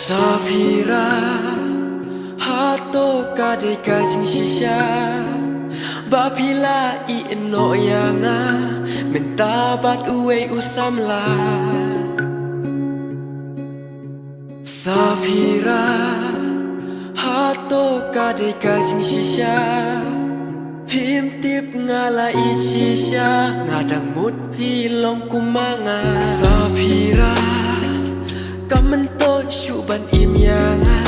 Sapira hato kadai kajing shisha Bapila I eno yanga mentabat uwe usamla Sapira hato kadai kajing shisha Pim tip ngala I shisha ngadang mut hilong kumanga Sapira Kamento syuban imyanga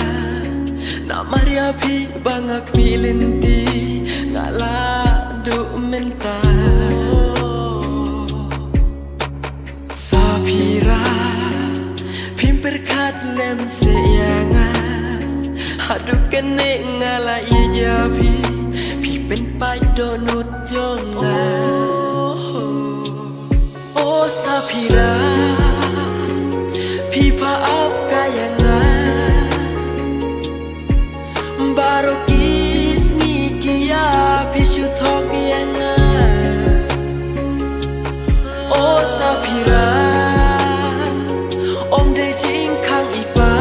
Nak maria pi bangak milinti Ngala du menta Sapira Pimperkat lem seyanga Hadu kene ngala ijabi Pi penpai donut jonga Oh Sapira Pipa ap kayanga Barokis nikia pishu tok yanga Oh Sapira Om de jing kang ipa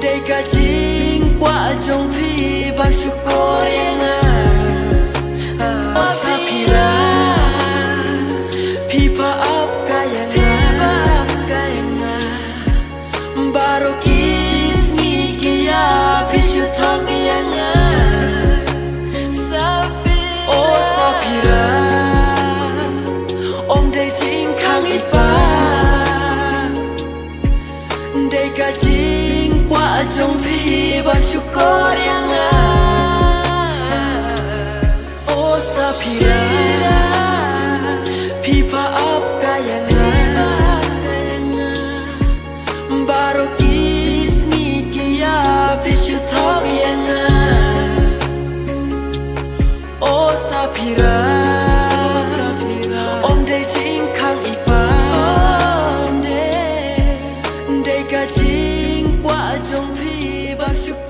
De ka jing kwa jong pi bashuko yanga Oh Sapira Pipa ap kayanga Barokis nikia pishu tok yanga Oh Sapira Om de jing kang ipa De ka jing kwa jong pi bersyukur yanga Oh Sapira Pipa ap kayanga Barokis nikia pishu tok yanga Oh Sapira Om de jing kang ipa De ka jing kwa jong pi bersyukur